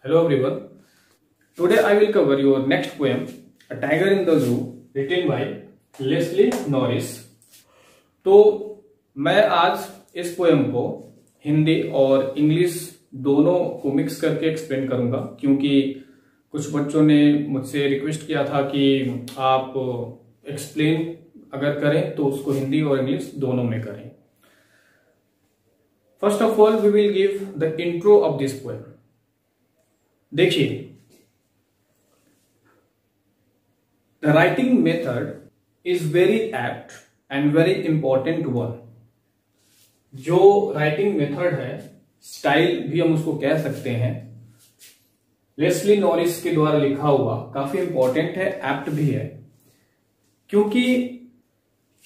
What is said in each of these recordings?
Hello everyone. Today I will cover your next poem, A Tiger in the Zoo, written by Leslie Norris. तो मैं आज इस poem को हिंदी और English दोनों को मिक्स करके एक्सप्लेन करूंगा, क्योंकि कुछ बच्चों ने मुझसे रिक्वेस्ट किया था कि आप एक्सप्लेन अगर करें तो उसको हिंदी और इंग्लिश दोनों में करें। First of all we will give the intro of this poem. देखिए, the writing method is very apt and very important one. जो राइटिंग मेथड है, स्टाइल भी हम उसको कह सकते हैं, लेस्ली नॉरिस के द्वारा लिखा हुआ काफी इंपॉर्टेंट है, एप्ट भी है। क्योंकि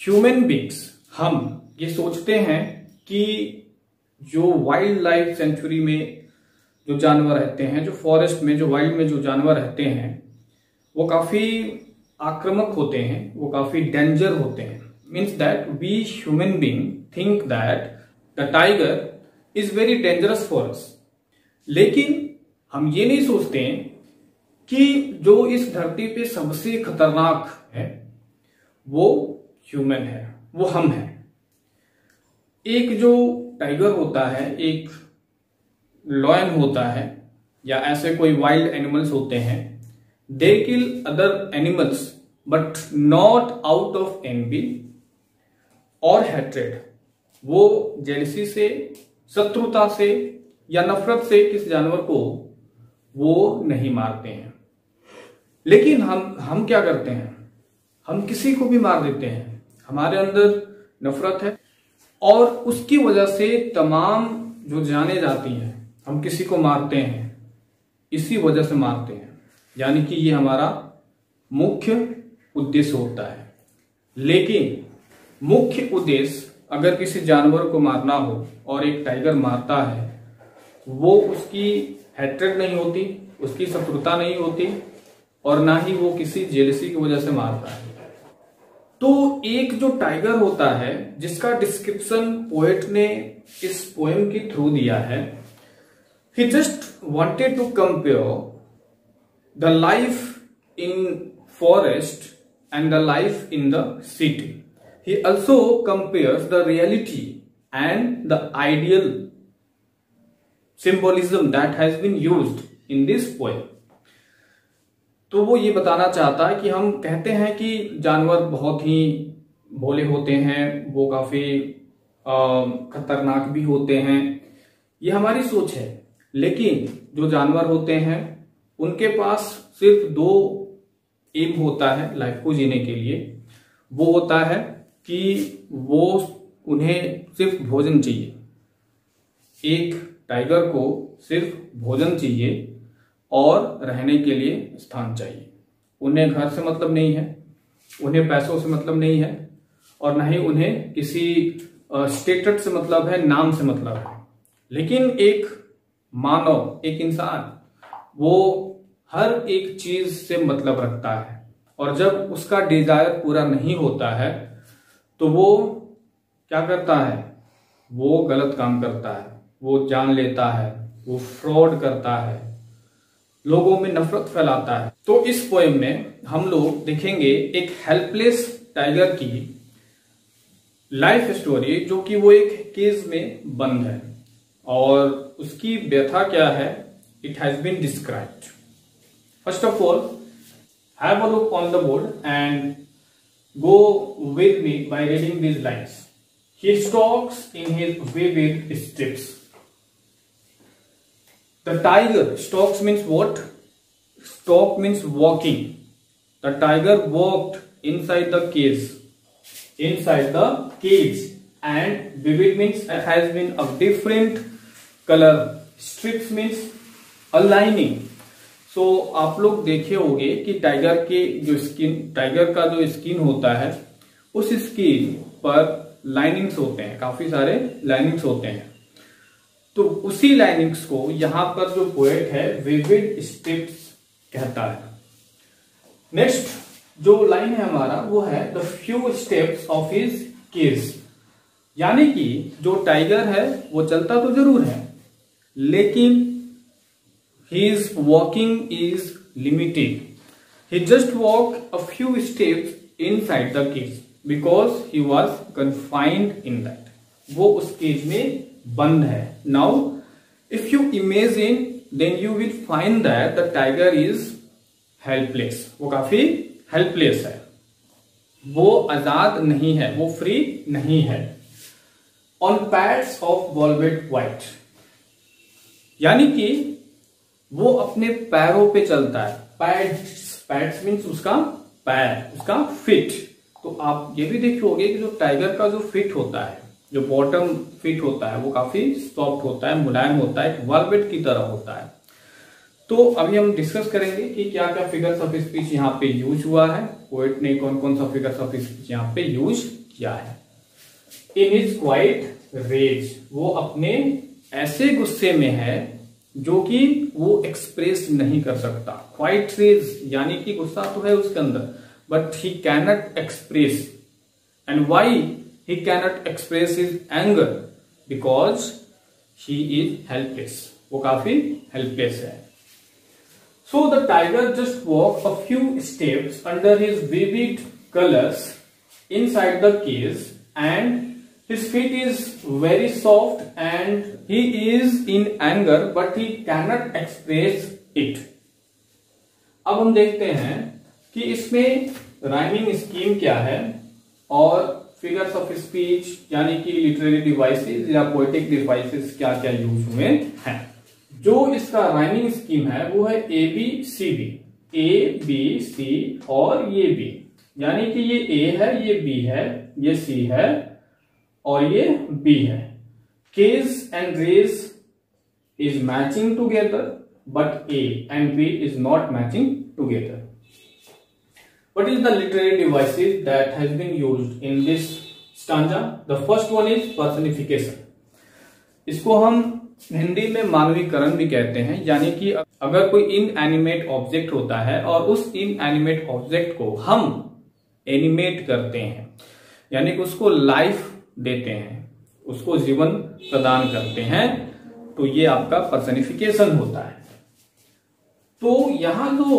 ह्यूमन बीइंग्स हम ये सोचते हैं कि जो वाइल्ड लाइफ सेंचुरी में जो जानवर रहते हैं, जो फॉरेस्ट में, जो वाइल्ड में जो जानवर रहते हैं, वो काफी आक्रामक होते हैं, वो काफी डेंजर होते हैं। Means that we human being think that the tiger is very dangerous for us. लेकिन हम ये नहीं सोचते हैं कि जो इस धरती पे सबसे खतरनाक है वो ह्यूमन है, वो हम हैं। एक जो टाइगर होता है, एक लॉयन होता है, या ऐसे कोई वाइल्ड एनिमल्स होते हैं, they kill other animals but not out of envy और हैट्रेड। वो जेलसी से, शत्रुता से या नफरत से किस जानवर को वो नहीं मारते हैं। लेकिन हम क्या करते हैं, हम किसी को भी मार देते हैं। हमारे अंदर नफरत है और उसकी वजह से तमाम जो जाने जाती हैं, हम किसी को मारते हैं, इसी वजह से मारते हैं। यानी कि ये हमारा मुख्य उद्देश्य होता है। लेकिन मुख्य उद्देश्य अगर किसी जानवर को मारना हो और एक टाइगर मारता है, वो उसकी हैट्रेड नहीं होती, उसकी शत्रुता नहीं होती, और ना ही वो किसी जेलसी की वजह से मारता है। तो एक जो टाइगर होता है, जिसका डिस्क्रिप्शन पोएट ने इस पोएम के थ्रू दिया है, he just wanted to compare the life in forest and the life in the city. He also compares the reality and the ideal symbolism that has been used in this poem. तो वो ये बताना चाहता है कि हम कहते हैं कि जानवर बहुत ही भोले होते हैं, वो काफी खतरनाक भी होते हैं, ये हमारी सोच है। लेकिन जो जानवर होते हैं उनके पास सिर्फ दो एम होता है लाइफ को जीने के लिए। वो होता है कि वो उन्हें सिर्फ भोजन चाहिए। एक टाइगर को सिर्फ भोजन चाहिए और रहने के लिए स्थान चाहिए। उन्हें घर से मतलब नहीं है, उन्हें पैसों से मतलब नहीं है, और ना ही उन्हें किसी स्टेटस से मतलब है, नाम से मतलब है। लेकिन एक मानव, एक इंसान, वो हर एक चीज से मतलब रखता है, और जब उसका डिजायर पूरा नहीं होता है तो वो क्या करता है, वो गलत काम करता है, वो जान लेता है, वो फ्रॉड करता है, लोगों में नफरत फैलाता है। तो इस पोएम में हम लोग देखेंगे एक हेल्पलेस टाइगर की लाइफ स्टोरी, जो कि वो एक केज में बंद है, और उसकी व्यथा क्या है, it has been described. First of all, have a look on the board and go with me by reading these lines. He stalks in his vivid steps. The tiger stalks means what? Stalk means walking. The tiger walked inside the cage, inside the cage, and vivid means it has been of different color, strips means aligning. So आप लोग देखे होंगे कि tiger के जो skin, tiger का जो skin होता है, उस स्किन पर लाइनिंग्स होते हैं, काफी सारे लाइनिंग्स होते हैं। तो उसी लाइनिंग्स को यहाँ पर जो पोएट है विविड स्ट्रिप्स कहता है। नेक्स्ट जो लाइन है हमारा, वो है the few steps of his cage. यानी कि जो टाइगर है वो चलता तो जरूर है, लेकिन his walking is limited. He just walked a few steps inside the cage because he was confined in that. वो उस केज में बंद है. Now, if you imagine, then you will find that the tiger is helpless. वो काफी helpless है. वो आजाद नहीं है, वो फ्री नहीं है. On pads of velvet white, यानी कि वो अपने पैरों पे चलता है. पैड्स मीन्स उसका पैर, उसका फिट. तो आप ये भी देखे होंगे कि जो टाइगर का जो फिट होता है, जो बॉटम फिट होता है, वो काफी सॉफ्ट होता है, मुलायम होता है, वेलवेट की तरह होता है. तो अभी हम डिस्कस करेंगे कि क्या क्या फिगर्स ऑफ स्पीच यहाँ पे यूज हुआ है, पोएट ने कौन कौन सा फिगर्स ऑफ स्पीच यहाँ पे यूज किया है. इन हिज क्वाइट रेज, वो अपने ऐसे गुस्से में है जो कि वो एक्सप्रेस नहीं कर सकता. क्वाइट रेज यानी कि गुस्सा तो है उसके अंदर, but he cannot express. And why he cannot express his anger? Because he is helpless. वो काफी helpless है. So the tiger just walked a few steps under his vivid colors inside the cage, and his feet is very soft, and he is in anger, but he cannot express it. अब हम देखते हैं कि इसमें rhyming scheme क्या है और figures of speech यानी कि लिटरेरी डिवाइसेस या पोएटिक डिवाइसेस क्या क्या यूज हुए हैं. जो इसका राइमिंग स्कीम है वो है A B C B. A B C और ये बी, यानी कि ये ए है, ये बी है, ये सी है और ये बी है. Cage and rage is matching together, but A and B is not matching together. What is the literary devices that has been used in this stanza? The first one is personification. इसको हम हिंदी में मानवीकरण भी कहते हैं. यानी कि अगर कोई इनएनिमेट ऑब्जेक्ट होता है और उस इनएनिमेट ऑब्जेक्ट को हम एनिमेट करते हैं, यानी कि उसको लाइफ देते हैं, उसको जीवन प्रदान करते हैं, तो ये आपका पर्सनिफिकेशन होता है. तो यहां जो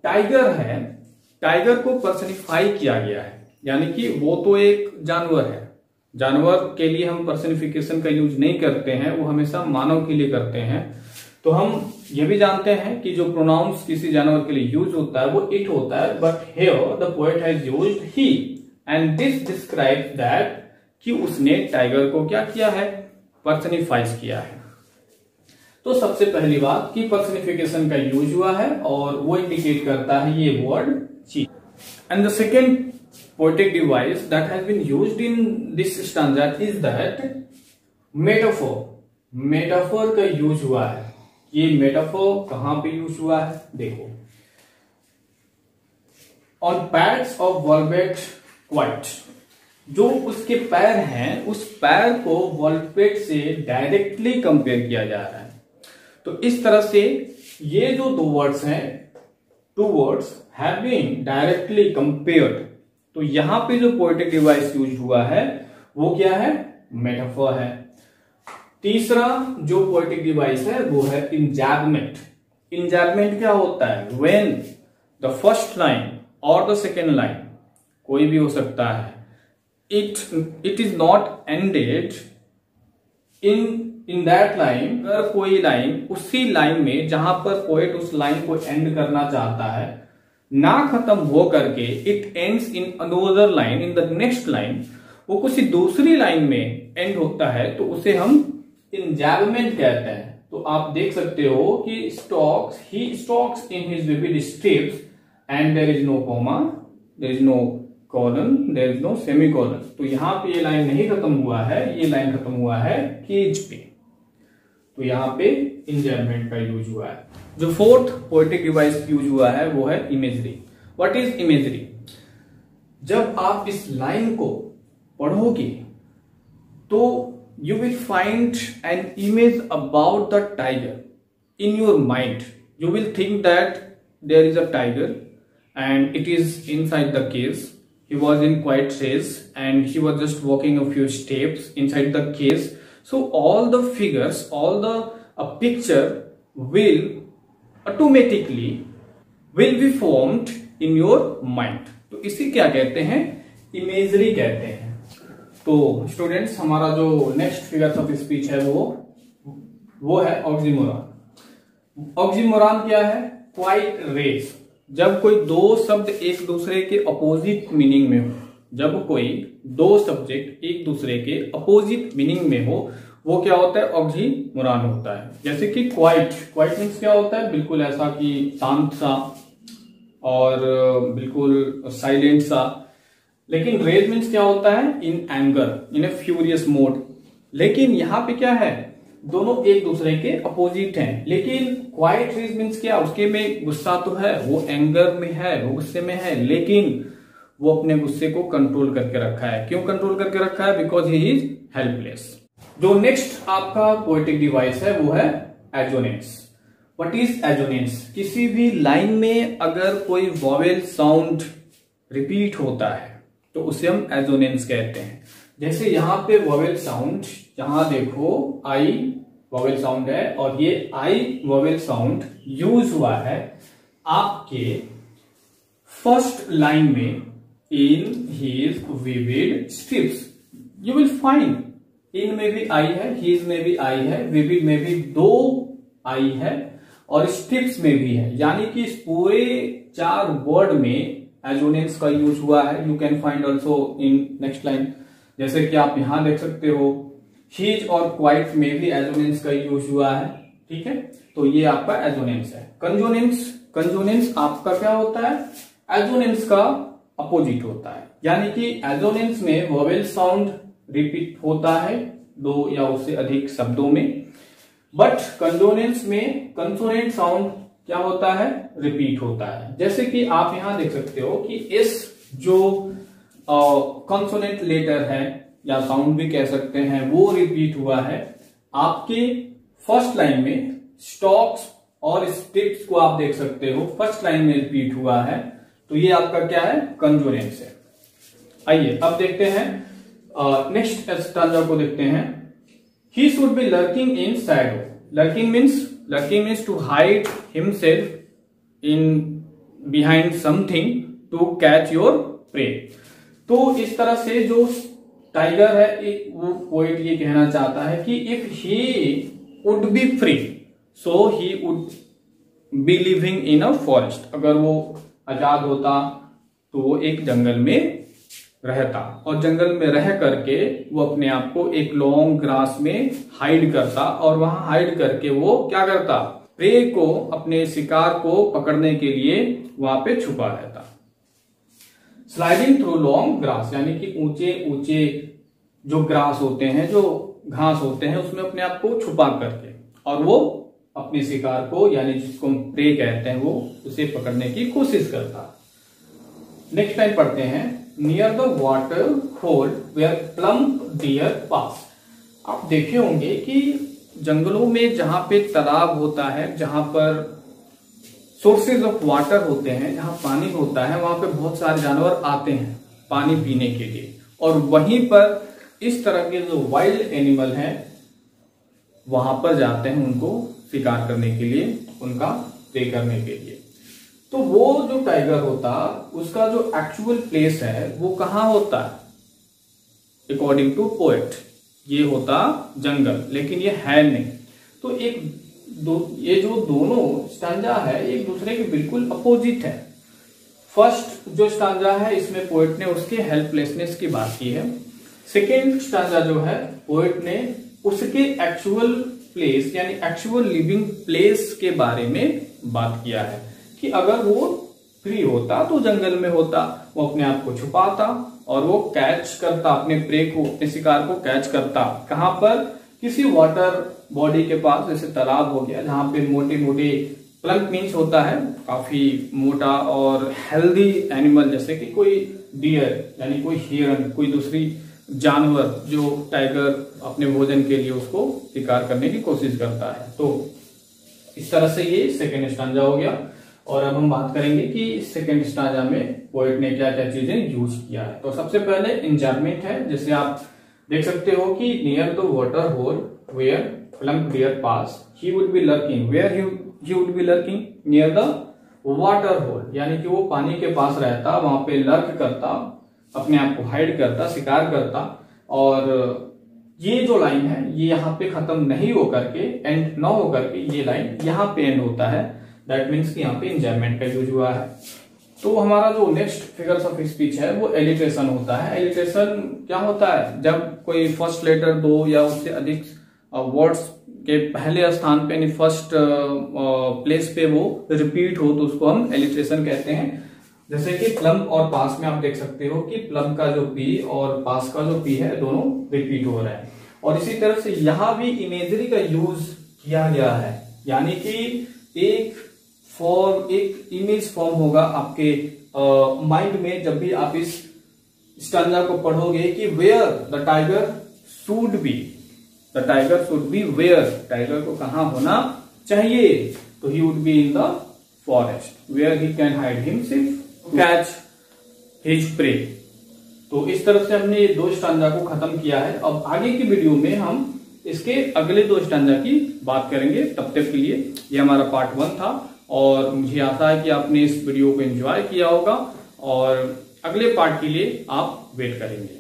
टाइगर है, टाइगर को पर्सनिफाई किया गया है, यानी कि वो तो एक जानवर है. जानवर के लिए हम पर्सनिफिकेशन का यूज नहीं करते हैं, वो हमेशा मानव के लिए करते हैं. तो हम ये भी जानते हैं कि जो प्रोनाउंस किसी जानवर के लिए यूज होता है वो इट होता है, but here the poet has used he, and this describes that कि उसने टाइगर को क्या किया है, पर्सनिफाइज किया है. तो सबसे पहली बात कि पर्सनिफिकेशन का यूज हुआ है और वो इंडिकेट करता है ये वर्ड चीज. And the second poetic device that has been used in this stanza is that metaphor. Metaphor का यूज हुआ है. ये मेटाफोर कहां पे यूज हुआ है, देखो. On pads of velvet quite, जो उसके पैर हैं उस पैर को वेलवेट से डायरेक्टली कंपेयर किया जा रहा है. तो इस तरह से ये जो दो वर्ड्स हैं, two words have been directly compared. तो यहां पे जो पोएटिक डिवाइस यूज हुआ है वो क्या है, मेटाफोर है. तीसरा जो पोएटिक डिवाइस है वो है इंजैबमेंट. इंजैबमेंट क्या होता है, व्हेन द फर्स्ट लाइन और द सेकेंड लाइन, कोई भी हो सकता है, it is not ended in that line. अगर कोई लाइन उसी लाइन में जहां पर पोएट उस लाइन को एंड करना चाहता है ना खत्म हो करके it ends in another line, in the next line, वो किसी दूसरी लाइन में एंड होता है, तो उसे हम इंजैबमेंट कहते हैं. तो आप देख सकते हो कि he stalks in his vivid steps and there is no comma, there is no colon, there is no semicolon. तो यहां पे ये लाइन नहीं खत्म हुआ है, ये लाइन खत्म हुआ है केज पे. तो यहां पे इंजैबमेंट का यूज हुआ है. जो फोर्थ पोएटिक डिवाइस यूज हुआ है वो है इमेजरी. What is imagery? जब आप इस लाइन को पढ़ोगे तो you will find an image about the tiger in your mind. You will think that there is a tiger and it is inside the cage. He was in quiet phase and he was just walking a few steps inside the cage. So all the figures, all the a picture will automatically will be formed in your mind। तो इसी क्या कहते हैं, imagery कहते हैं। तो students हमारा जो नेक्स्ट फिगर्स ऑफ स्पीच है वो है ऑक्सीमोरॉन। ऑक्सीमोरॉन क्या है, क्वाइट रेस। जब कोई दो शब्द एक दूसरे के अपोजिट मीनिंग में हो, जब कोई दो सब्जेक्ट एक दूसरे के अपोजिट मीनिंग में हो, वो क्या होता है, ऑक्सीमोरॉन होता है। जैसे कि क्वाइट मीन्स क्या होता है, बिल्कुल ऐसा कि शांत सा और बिल्कुल साइलेंट सा। लेकिन रेज मीन्स क्या होता है, in anger, in A furious mode. लेकिन यहां पे क्या है, दोनों एक दूसरे के अपोजिट हैं। लेकिन क्वाइट रेज मीन्स क्या, उसके में गुस्सा तो है, वो एंगर में है, वो गुस्से में है, लेकिन वो अपने गुस्से को कंट्रोल करके रखा है। क्यों कंट्रोल करके रखा है, बिकॉज ही इज हेल्पलेस। जो नेक्स्ट आपका पोएटिक डिवाइस है वो है एजोनेंस। व्हाट इज एजोनेंस, किसी भी लाइन में अगर कोई वॉवेल साउंड रिपीट होता है तो उसे हम एजोनेंस कहते हैं। जैसे यहां पे वॉवेल साउंड, यहां देखो आई वॉवेल साउंड है और ये आई वॉवेल साउंड यूज हुआ है आपके फर्स्ट लाइन में, in his vivid stripes. You will find in में भी आई है, हीज में भी आई है, विविड में भी दो आई है और स्ट्रिप्स में भी है। यानी कि इस पूरे 4 वर्ड में एजोनेंस का यूज हुआ है। You can find also in next line. जैसे कि आप यहां देख सकते हो, हीज और क्वाइट में भी एजोनेंस का यूज हुआ है। ठीक है, तो ये आपका एजोनेंस है। कंजोनेंस आपका क्या होता है, एजोनेंस का अपोजिट होता है। यानी कि एजोनेंस में वोवेल साउंड रिपीट होता है 2 या उससे अधिक शब्दों में, बट कंजोनेंस में कंसोनेंट साउंड क्या होता है, रिपीट होता है। जैसे कि आप यहां देख सकते हो कि एस जो कंसोनेंट लेटर है या साउंड भी कह सकते हैं, वो रिपीट हुआ है आपके फर्स्ट लाइन में। स्टॉक्स और स्ट्रिप्स को आप देख सकते हो फर्स्ट लाइन में रिपीट हुआ है, तो ये आपका क्या है, कंजोनेंस है। आइए अब देखते हैं नेक्स्ट स्टांजा को देखते हैं। He should be lurking in shadow. Lurking means to hide himself in behind something to catch your prey. तो इस तरह से जो टाइगर है, वो पोएट ये कहना चाहता है कि if he would B free so he would B living in a forest. अगर वो आजाद होता तो वो एक जंगल में रहता और जंगल में रह करके वो अपने आप को एक लॉन्ग ग्रास में हाइड करता और वहां हाइड करके वो क्या करता, प्रे को, अपने शिकार को पकड़ने के लिए वहां पे छुपा रहता। स्लाइडिंग थ्रू लॉन्ग ग्रास, यानी कि ऊंचे ऊंचे जो ग्रास होते हैं, जो घास होते हैं, उसमें अपने आप को छुपा करके और वो अपने शिकार को, यानी जिसको हम प्रे कहते हैं, वो उसे पकड़ने की कोशिश करता। नेक्स्ट लाइन पढ़ते हैं। Near the water hole where plump deer pass. आप देखे होंगे कि जंगलों में जहां पे तालाब होता है, जहां पर सोर्सेज ऑफ वाटर होते हैं, जहां पानी होता है, वहां पे बहुत सारे जानवर आते हैं पानी पीने के लिए, और वहीं पर इस तरह के जो वाइल्ड एनिमल हैं वहां पर जाते हैं उनको शिकार करने के लिए, उनका प्रे करने के लिए। तो वो जो टाइगर होता, उसका जो एक्चुअल प्लेस है वो कहाँ होता है, अकॉर्डिंग टू पोएट ये होता जंगल, लेकिन ये है नहीं। तो ये जो दोनों स्टांजा है एक दूसरे के बिल्कुल अपोजिट है। फर्स्ट जो स्टांजा है इसमें पोएट ने उसके हेल्पलेसनेस की बात की है। सेकेंड स्टांजा जो है पोएट ने उसके एक्चुअल प्लेस, यानी एक्चुअल लिविंग प्लेस के बारे में बात किया है कि अगर वो फ्री होता तो जंगल में होता, वो अपने आप को छुपाता और वो कैच करता, अपने प्रे को, अपने शिकार को कैच करता। कहां पर, किसी वाटर बॉडी के पास, जैसे तालाब हो गया, जहां पे मोटे मोटे प्लंक मीन्स होता है काफी मोटा और हेल्दी एनिमल, जैसे कि कोई डियर यानी कोई हिरन, कोई दूसरी जानवर जो टाइगर अपने भोजन के लिए उसको शिकार करने की कोशिश करता है। तो इस तरह से ये सेकेंड स्टांजा हो गया। और अब हम बात करेंगे कि सेकेंड स्टांजा में पोएट ने क्या क्या चीजें यूज किया है। तो सबसे पहले इंजर्मेंट है, जैसे आप देख सकते हो कि near the water hole where plump deer pass, he would be lurking. Where he would be lurking? Near the water hole. यानी कि वो पानी के पास रहता, वहां पे लर्क करता, अपने आप को हाइड करता, शिकार करता। और ये जो लाइन है ये यहाँ पे खत्म नहीं होकर के, एंड ना होकर के ये लाइन यहाँ पे एंड होता है। दैट मीन्स कि यहाँ पे इंजॉयमेंट का यूज हुआ है। तो हमारा जो नेक्स्ट फिगर्स ऑफ स्पीच है वो एलिट्रेशन होता है। एलिट्रेशन क्या होता है? जब कोई फर्स्ट लेटर दो या उससे अधिक वर्ड्स के पहले स्थान पे यानी फर्स्ट प्लेस पे वो रिपीट हो तो उसको हम एलिट्रेशन कहते हैं। जैसे कि प्लम और पास में आप देख सकते हो कि प्लम का जो पी और पास का जो पी है दोनों रिपीट हो रहा है। और इसी तरह से यहां भी इमेजरी का यूज किया गया है, यानी कि एक इमेज फॉर्म होगा आपके माइंड में जब भी आप इस स्टैंजा को पढ़ोगे कि where the tiger should be, the tiger should be where, tiger को कहां होना चाहिए? तो he would be in the forest where he can hide himself catch his prey. तो इस तरह से हमने ये 2 स्टैंजा को खत्म किया है। अब आगे की वीडियो में हम इसके अगले 2 स्टैंजा की बात करेंगे। तब तक के लिए ये हमारा पार्ट 1 था और मुझे आशा है कि आपने इस वीडियो को एंजॉय किया होगा और अगले पार्ट के लिए आप वेट करेंगे।